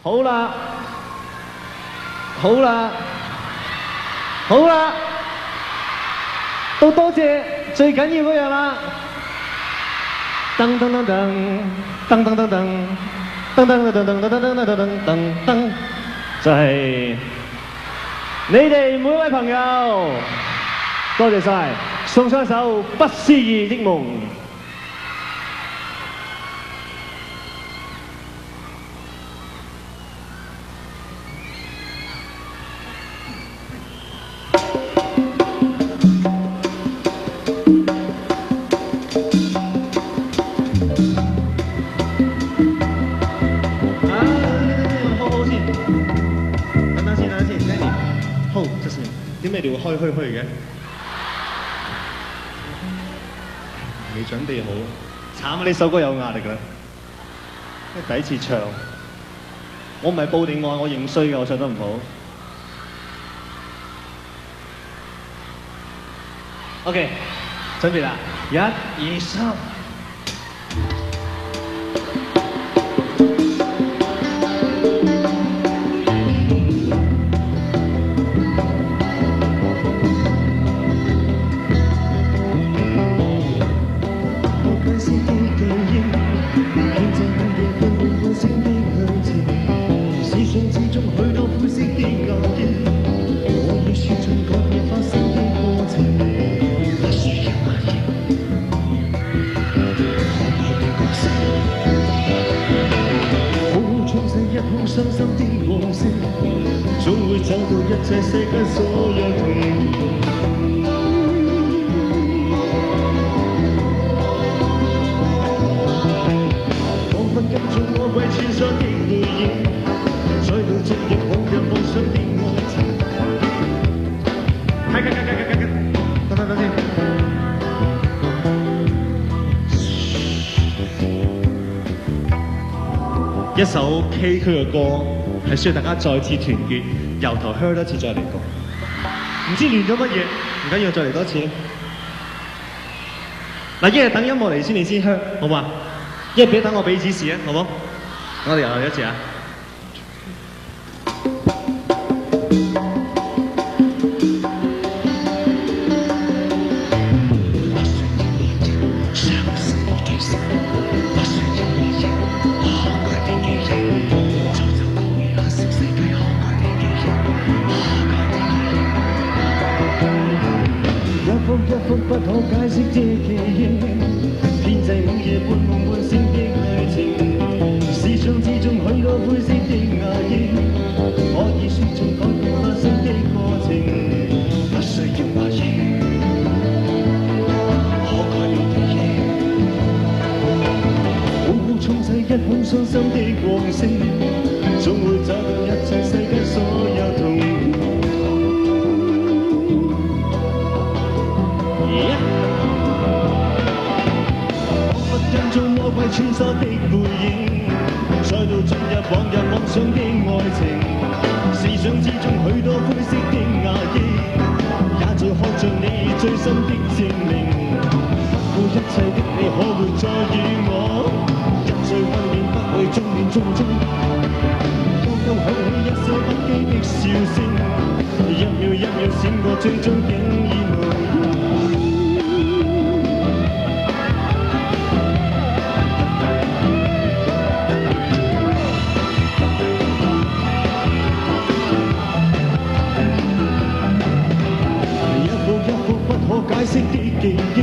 好啦，好啦，好啦，都多謝最緊要嗰樣啦。噔噔噔噔，噔噔噔噔，噔噔噔噔噔噔噔噔噔噔，就係你哋每位朋友，多謝晒，送上一首《不思議的夢》。點解你會開虛嘅？未準備好，慘啊！呢首歌有壓力啦，第一次唱，我唔係報定案，我認衰嘅，我唱得唔好。OK， 準備啦，一、二、三。傷心的往事，總會找到一切世間所有痛。彷彿跟蹤我為穿梭的背影，再度進入往日夢想的愛情。等先。一首崎嶇嘅歌，係需要大家再次團結，由頭哼多次再嚟過。唔知亂咗乜嘢，唔緊要，再嚟多次。嗱，一係等音樂嚟先，你先哼，好嘛？一係等我俾指示啊，好冇？我哋又嚟一次啊！不可解釋的記憶，編製午夜半夢半醒的愛情，思想之中許多灰色的壓抑，可以說盡改變發生的過程，不需要懷疑，可改變記憶，好好沖洗一空傷心的往事，總會找到一切世間所有痛。為穿梭的背影，再度進入往日妄想的愛情，思想之中許多灰色的壓抑，也在看着你最深的證明。不顧一切的你，可會再與我一再溫暖，不會中年中中。剛剛響起一些不羈的笑聲，一秒一秒閃過，最終竟已無影。解釋的記憶，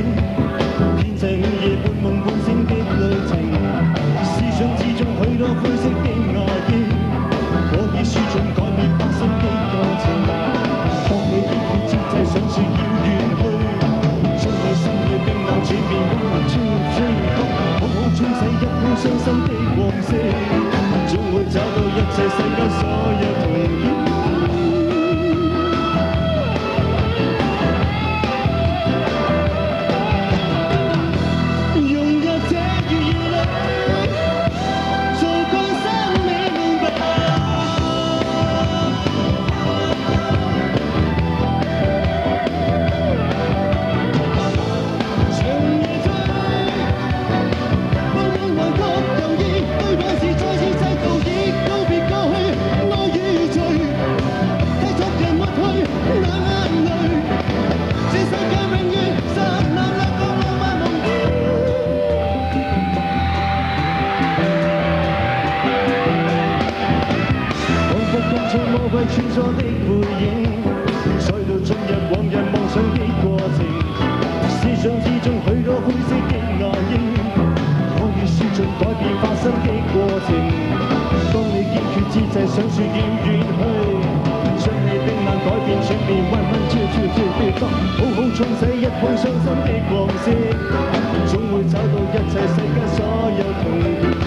編製午夜半夢半醒的旅程，思想之中許多灰色的壓抑，可以說盡改變發生的過程。當你堅決之際想說要遠去，將你心裏冰冷轉變溫存，好好沖洗一空傷心的往事，總會找到一切世間所有痛。再次製造，已告別過去。咗的背影，再度進入往日夢想的過程。思想之中許多灰色的壓抑，可以說盡改變發生的過程。當你堅決之際，想說要遠去，將你冰冷改變轉變彎彎超好好沖洗一捧傷心的往事，總會找到一切世間所有童年。